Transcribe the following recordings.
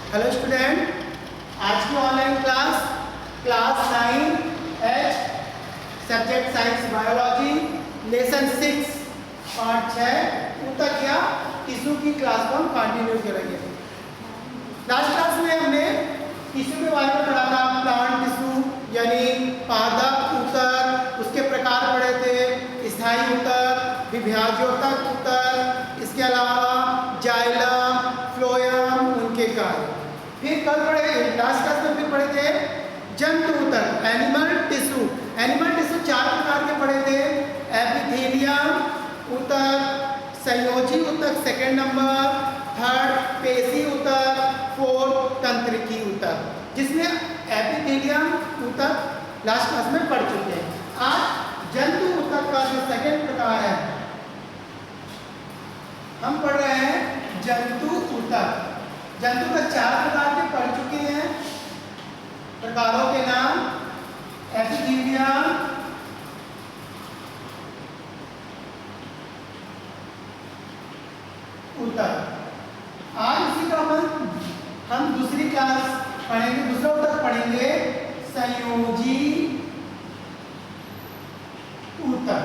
Hello student, आज की online class 9H subject science biology lesson 6 part 6 ऊतक या टिश्यू की क्लास को हम कंटिन्यू करेंगे। लास्ट क्लास में हमने टिश्यू के बारे में पढ़ा था, प्लांट टिश्यू यानी पादप ऊतक, उसके प्रकार पढ़े थे, स्थायी ऊतक, विभाज्योतक ऊतक, इसके अलावा जाइलम, फ्लोएम, उनके कार्य। फिर कल पढ़े, लास्ट क्लास में फिर पढ़े थे जंतु ऊतक, एनिमल टिश्यू। एनिमल टिश्यू 4 प्रकार के पढ़े थे, एपिथेलियम ऊतक, संयोजी ऊतक सेकंड नंबर, थर्ड पेशी ऊतक, फोर्थ तंत्रिकी ऊतक, जिसमें एपिथेलियम ऊतक लास्ट क्लास में पढ़ चुके हैं। आज जंतु ऊतक का जो सेकंड प्रकार है हम पढ़ रहे हैं जंतु ऊतक। जंतु का 4 प्रकार के पढ़ चुके हैं। प्रकारों के नाम एपिथेलियम, ऊतक। आज इसी का हम दूसरी क्लास पढ़ेंगे, दूसरा ऊतक पढ़ेंगे संयोजी ऊतक,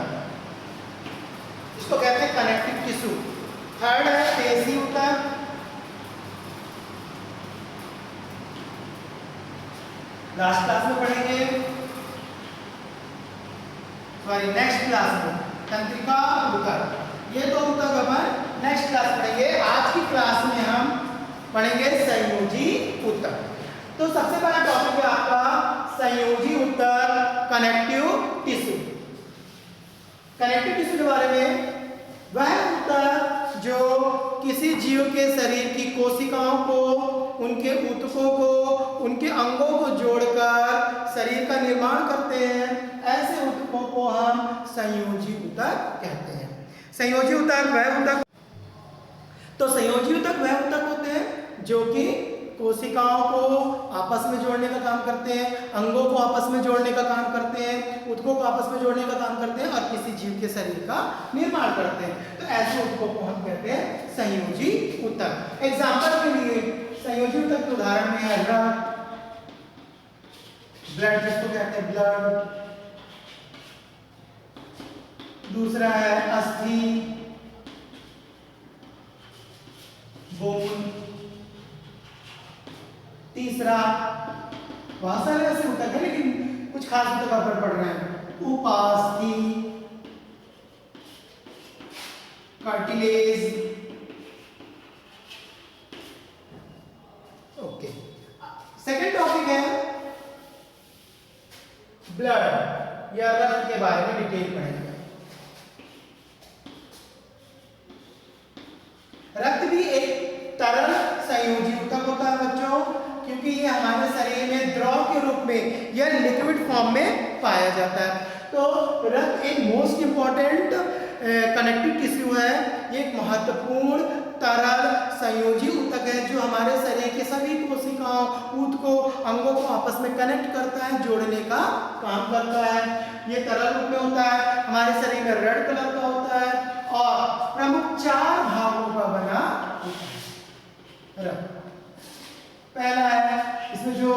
इसको कहते हैं कनेक्टिव टिश्यू। थर्ड है पेशी ऊतक, लास्ट क्लास में पढ़ेंगे, सॉरी नेक्स्ट क्लास में तंत्रिका ऊतक। ये दो ऊतक अपन नेक्स्ट क्लास पढ़ेंगे। आज की क्लास में हम पढ़ेंगे संयोजी ऊतक। तो सबसे पहला टॉपिक है आपका संयोजी ऊतक, कनेक्टिव टिश्यू। कनेक्टिव टिश्यू के बारे में, वह ऊतक जो किसी जीव के शरीर की कोशिकाओं को, उनके ऊतकों को, उनके अंगों को जोड़कर शरीर का निर्माण करते हैं, ऐसे ऊतकों को हम संयोजी ऊतक कहते हैं। संयोजी ऊतक वह ऊतक, तो संयोजी ऊतक वह ऊतक होते हैं जो कि कोशिकाओं को आपस में जोड़ने का काम करते हैं, अंगों को आपस में जोड़ने का काम करते हैं, ऊतकों को आपस में जोड़ने का काम करते हैं और किसी जीव के शरीर का निर्माण करते हैं। तो ऐसे ऊतकों को हम कहते हैं संयोजी ऊतक। एग्जाम्पल के लिए संयोजी ऊतक के उदाहरण में है रक्त, ब्लड जिसको कहते हैं ब्लड, दूसरा है अस्थि, बोन, तीसरा बहुत सारे ऐसे ऊतक है लेकिन कुछ खास ऊतक पर पढ़ रहे हैं, उपास्थि, कार्टिलेज। ओके, सेकंड टॉपिक है ब्लड या रक्त के बारे में डिटेल पढ़ेंगे। रक्त भी एक तरल संयोजी ऊतक होता है बच्चों, क्योंकि ये हमारे शरीर में द्रव के रूप में या लिक्विड फॉर्म में पाया जाता है। तो रक्त एक मोस्ट इंपॉर्टेंट कनेक्टिव टिश्यू है। ये एक महत्वपूर्ण तरल संयोजी ऊतक है जो हमारे शरीर के सभी कोशिकाओं, ऊतकों, अंगों को आपस में कनेक्ट करता है, जोड़ने का काम करता है। ये तरल रूप में होता है, हमारे शरीर में रेड कलर का होता है और प्रमुख 4 भागों का बना होता है रक्त। पहला है, इसमें जो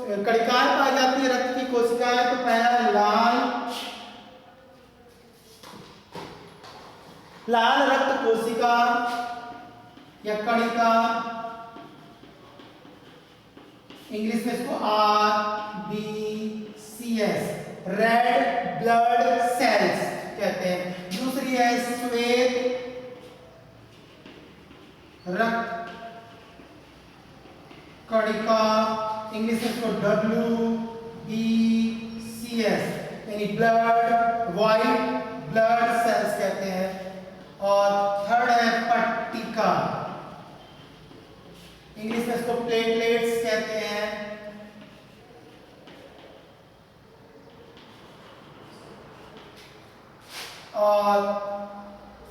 कणिकाएं पाई जाती है रक्त की कोशिकाएं, तो पहला लाल रक्त कोशिका या कणिका, इंग्लिश में इसको RBCS, रेड ब्लड सेल्स कहते हैं। दूसरी है श्वेत रक्त कणिका, इंग्लिश में इसको WBCS यानी ब्लड व्हाइट ब्लड सेल्स कहते हैं। और थर्ड है पट्टिका, इंग्लिश में इसको प्लेटलेट्स कहते हैं। और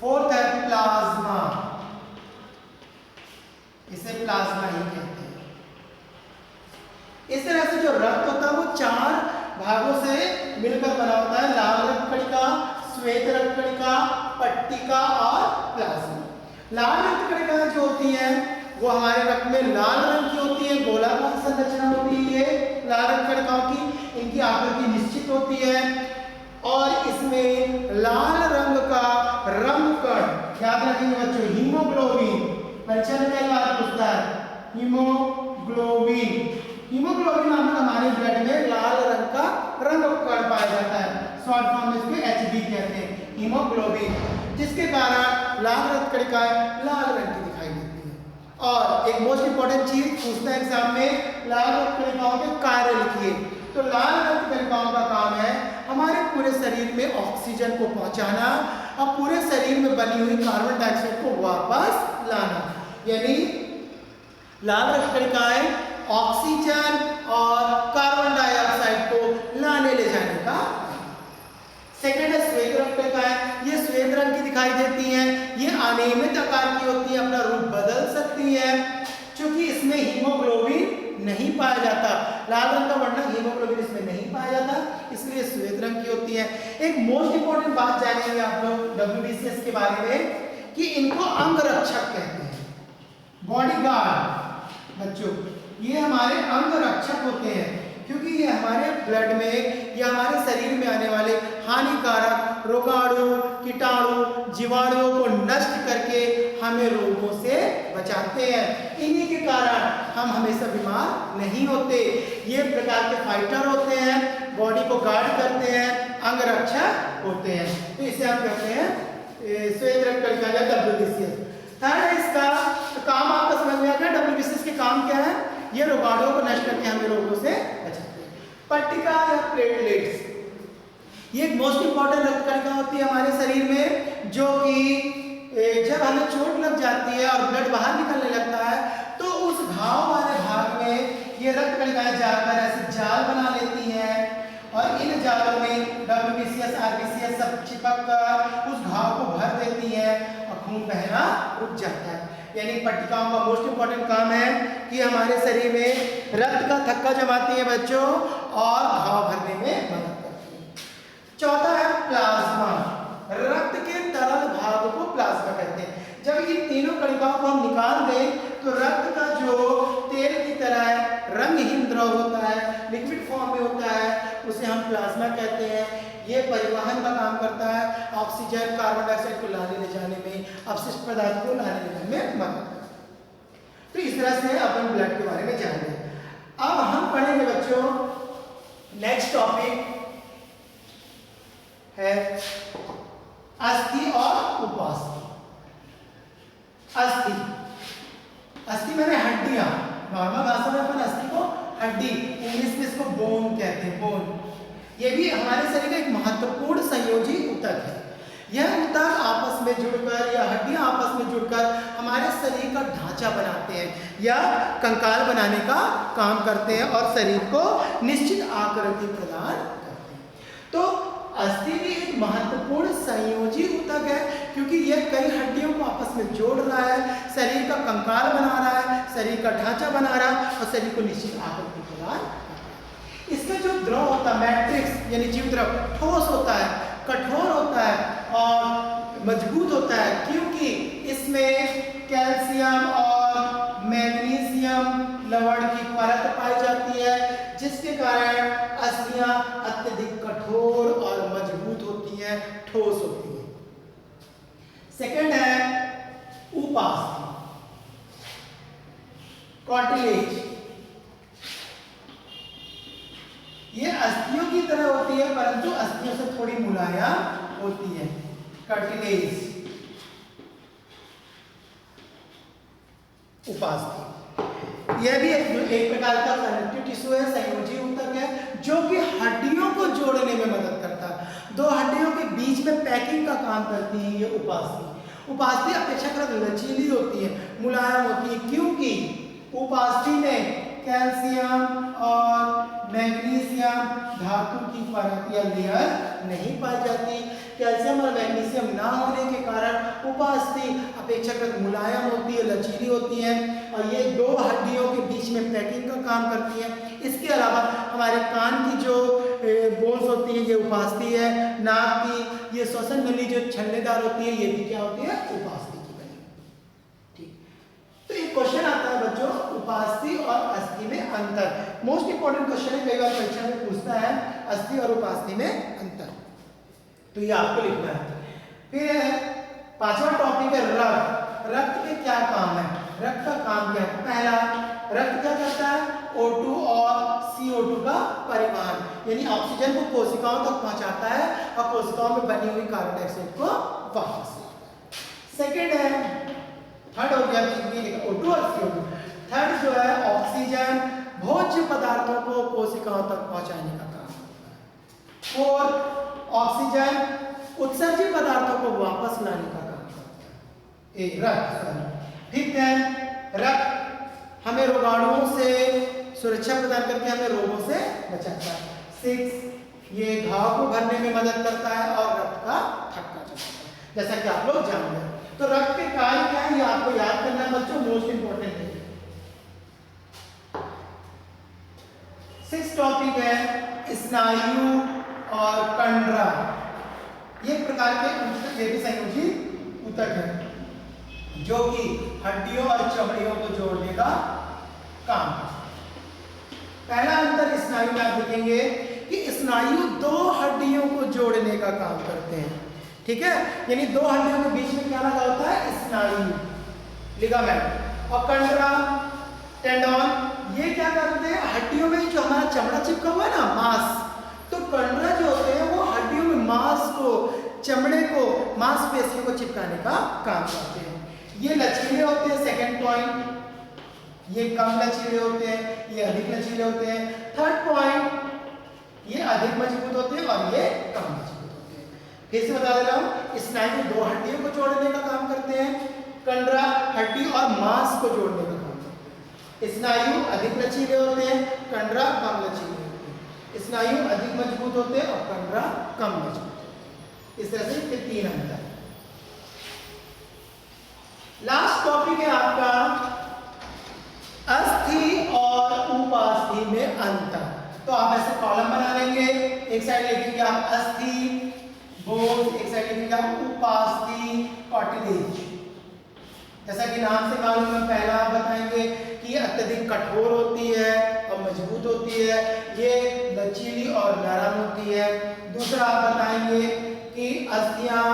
फोर्थ है प्लाज्मा, इसे प्लाज्मा ही कहते हैं। इस तरह से जो रक्त होता है वो 4 भागों से मिलकर बना होता है, लाल रक्त कणिका, श्वेत रक्त कणिका, पट्टिका और प्लाज्मा। लाल रक्त कणिका जो होती है वो हमारे रक्त में लाल रंग की होती है, गोलाकार संरचना होती है ये लाल रंग कणिकाओं की, इनकी आकृति निश्चित होती है और इसमें लाल रंग का रंग कण, याद रखेंगे बच्चों, हीमोग्लोबिन, परीक्षा में कई बार पूछता है हीमोग्लोबिन। हीमोग्लोबिन नामक हमारे ब्लड में लाल रंग का रंग कण पाया जाता है, शॉर्ट फॉर्म में इसको एचबी कहते हैं, हीमोग्लोबिन, जिसके कारण लाल रक्त कणिकाएं लाल रंग की दिखाई देती है। और एक मोस्ट इंपॉर्टेंट चीज पूछता है एग्जाम में, लाल रक्त कणिकाओं के कार्य लिखिए। तो लाल रक्त कणिकाओं का काम है हमारे पूरे शरीर में ऑक्सीजन को पहुंचाना और पूरे शरीर में बनी हुई कार्बन डाइऑक्साइड को वापस लाना, यानी लाल रक्त कणिकाएं ऑक्सीजन और कार्बन डाइऑक्साइड को लाने ले जाने का। सेकेंड है श्वेत रक्त कणिकाएं, ये श्वेत रंग की दिखाई देती हैं, ये अनियमित आकार की होती है, अपना रूप बदल सकती है, क्योंकि इसमें हीमोग्लोबिन नहीं पाया जाता, लाल रंग का वर्णक हीमोग्लोबिन इसमें नहीं पाया जाता, इसलिए श्वेत रंग की होती है। एक मोस्ट इंपॉर्टेंट बात जानेंगे आप लोग WBCS के बारे में कि इनको अंगरक्षक कहते हैं, बॉडीगार्ड बच्चों, ये हमारे अंगरक्षक होते हैं, क्योंकि ये हमारे ब्लड में या हमारे शरीर में आने वाले हानिकारक रोगाणु, कीटाणु, जीवाणुओं को नष्ट करके हमें रोगों से बचाते हैं। इन्हीं के कारण हम हमेशा बीमार नहीं होते। ये प्रकार के फाइटर होते हैं, बॉडी को गार्ड करते हैं, अंगरक्षक होते हैं, तो इसे हम कहते हैं श्वेत रक्त कणिका WBCS। थर्ड है इसका काम, आपका समझ में आ गया WBCS के काम क्या है, ये रोगाणुओं को नष्ट करके हमें रोगों से बचाते हैं। पट्टिका या प्लेटलेट्स, ये एक मोस्ट इंपॉर्टेंट रक्त कणिका होती है हमारे शरीर में, जो कि जब हमें चोट लग जाती है और ब्लड बाहर निकलने लगता है तो उस घाव वाले भाग में ये रक्त कणिकाएं जाकर ऐसे जाल बना लेती हैं और इन जालों में WBCS, RBCS सब चिपक कर उस घाव को भर देती है और खून बहना रुक जाता है। यानी पट्टिकाओं का मोस्ट इंपॉर्टेंट काम है कि हमारे शरीर में रक्त का थक्का जमाती है बच्चों और घाव भरने में मदद करती है। चौथा है प्लाज्मा, रक्त के तरल भाग को प्लाज्मा कहते हैं। जब इन तीनों कणिकाओं को हम निकाल दें तो रक्त का जो तेल की तरह रंगहीन द्रव होता है, लिक्विड फॉर्म में होता है, उसे हम प्लाज्मा कहते हैं। ये परिवहन का काम करता है, ऑक्सीजन, कार्बन डाइऑक्साइड को लाने ले जाने में, अपशिष्ट पदार्थ को लाने ले जाने में मदद करता है। तो इस तरह से अपन ब्लड के बारे में जान लें। अब हम पढ़ेंगे बच्चों, नेक्स्ट टॉपिक है अस्थि और उपास्थि। अस्थि, अस्थि मैंने हड्डियां, नॉर्मल भाषा में अपन अस्थि को हड्डी, इंग्लिश में इसको बोन कहते हैं, बोन। ये भी हमारे शरीर का एक महत्वपूर्ण संयोजी ऊतक है। यह ऊतक आपस में जुड़कर या हड्डियां आपस में जुड़कर हमारे शरीर का ढांचा बनाते हैं या कंकाल बनाने का काम करते हैं और शरीर को निश्चित आकृति प्रदान करते हैं। तो अस्थि भी एक महत्वपूर्ण संयोजी ऊतक है, क्योंकि यह कई हड्डियों को आपस में जोड़ रहा है, शरीर का कंकाल बना रहा है, शरीर का ढांचा बना रहा है और शरीर को निश्चित आकृति प्रदान करता है। इसका जो द्रव होता है, मैट्रिक्स यानी जीव द्रव, ठोस होता है, कठोर होता है और मजबूत होता है, क्योंकि इसमें कैल्शियम और मैग्नीशियम लवण की परत पाई जाती है, जिसके कारण अस्थियां अत्यधिक कठोर और मजबूत होती हैं, ठोस होती हैं। सेकंड है उपास्थि, कार्टिलेज। ये अस्थियों की तरह होती है परंतु अस्थियों से थोड़ी मुलायम होती है, कार्टिलेज, उपास्थि। यह भी एक प्रकार का कनेक्टिव टिश्यू है, संयोजी ऊतक है, जो कि हड्डियों को जोड़ने में मदद करता है। दो हड्डियों के बीच में पैकिंग का काम करती है ये उपास्थि। उपास्थि अपेक्षाकृत लचीली होती है, मुलायम होती है, क्योंकि उपास्थि में कैल्शियम और मैग्नीशियम धातु की परत या लेयर नहीं पाई जाती। कैल्शियम और मैग्नीशियम ना होने के कारण उपास्थि अपेक्षाकृत मुलायम होती है, लचीली होती है और ये दो हड्डियों के बीच में पैकिंग का काम करती है। इसके अलावा हमारे कान की जो बोन्स होती है ये उपास्थि है, नाक की ये श्वसन नली जो छल्लेदार होती है ये भी क्या होती है, उपास्थि की बनी। ठीक, तो एक क्वेश्चन आता है बच्चों, उपास्थि और अस्थि में अंतर। मोस्ट इंपॉर्टेंट क्वेश्चन है, कई बार परीक्षा में पूछता है अस्थि और उपास्थि में अंतर, तो ये आपको लिखना है। फिर पांचवा टॉपिक है रक्त। रक्त के क्या काम है? रक्त का काम क्या है? पहला, रक्त क्या करता है? O2 और CO2 का परिवहन, यानी ऑक्सीजन को कोशिकाओं तक पहुंचाता है और कोशिकाओं में बनी हुई कार्बन डाइऑक्साइड को वापस लाता है। सेकेंड है, थर्ड हो गया O2 और CO2। थर्ड जो है ऑक्सीजन भोज्य पदार्थों को कोशिकाओं तक पहुंचाने का काम करता है। फोर्थ, ऑक्सीजन उत्सर्जित पदार्थों को वापस लाने का काम करता है। रक्त। ठीक है, रक्त हमें रोगाणुओं से सुरक्षा प्रदान करके हमें रोगों से बचाता है। 6, ये घाव को भरने में मदद करता है और रक्त का थक्का चलाता है, जैसा कि आप लोग जानते हैं। तो रक्त के कार्य क्या है ये आपको याद करना है बच्चों, मोस्ट इंपॉर्टेंट है। 6 टॉपिक है स्नायु और कंडरा। ये प्रकार के भी संयोजी ऊतक है जो कि हड्डियों और चमड़ियों को जोड़ने का काम करते हैं। पहला अंतर स्नायु में आप देखेंगे कि स्नायु 2 हड्डियों को जोड़ने का काम करते हैं, ठीक है, यानी 2 हड्डियों के बीच में क्या लगा होता है? स्नायु, लिगामेंट। और कंडरा, टेंडन, ये क्या करते हैं? हड्डियों में जो हमारा चमड़ा चिपका हुआ है ना, मांस, तो कंडरा जो होते हैं वो हड्डियों में मांस को, चमड़े को, मांसपेशियों को चिपकाने का काम करते हैं। ये लचीले होते हैं, सेकंड पॉइंट, ये कम लचीले होते हैं, ये अधिक लचीले होते हैं। थर्ड पॉइंट, ये अधिक मजबूत होते हैं और ये कम मजबूत होते हैं। फिर से बता दे रहा हूं, स्नायु 2 हड्डियों को जोड़ने का काम करते हैं, कंडरा हड्डी और मांस को जोड़ने का काम करते हैं। स्नायु अधिक लचीले होते हैं, कंडरा कम लचीले होते हैं। स्नायु अधिक मजबूत होते हैं और कंडरा कम मजबूत होते हैं। इस तरह से फिर 3 अंतर। लास्ट टॉपिक है आपका अस्थि और उपास्थि में अंतर। तो आप ऐसे कॉलम बना लेंगे, एक साइड लिखेंगे आप अस्थि बोन्स, एक साइड लिखेंगे आप उपास्थि कार्टिलेज। जैसा कि नाम से मालूम है, पहला आप बताएंगे कि अत्यधिक कठोर होती है और मजबूत होती है, ये लचीली और नरम होती है। दूसरा आप बताएंगे कि अस्थियां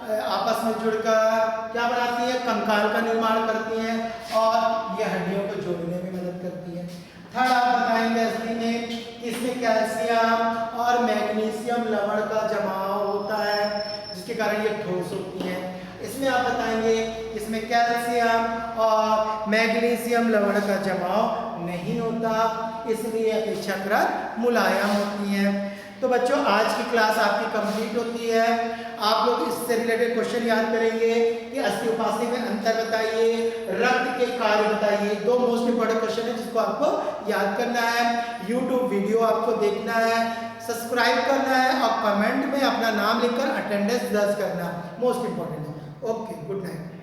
आपस में जुड़कर क्या बनाती है? कंकाल का निर्माण करती हैं और ये हड्डियों को जोड़ने में मदद करती है। थर्ड आप बताएंगे अस्थि में इसमें कैल्शियम और मैग्नीशियम लवण का जमाव होता है, जिसके कारण ये ठोस होती है। इसमें आप बताएंगे इसमें कैल्शियम और मैग्नीशियम लवण का जमाव नहीं होता, इसलिए अपेक्षाकृत मुलायम होती हैं। तो बच्चों आज की क्लास आपकी कंप्लीट होती है। आप लोग इससे रिलेटेड क्वेश्चन याद करेंगे कि अस्थि उपास्थि में अंतर बताइए, रक्त के कार्य बताइए। 2 मोस्ट इंपॉर्टेंट क्वेश्चन है जिसको आपको याद करना है। YouTube वीडियो आपको देखना है, सब्सक्राइब करना है और कमेंट में अपना नाम लिखकर अटेंडेंस दर्ज करना, मोस्ट इंपॉर्टेंट है। Okay, good night.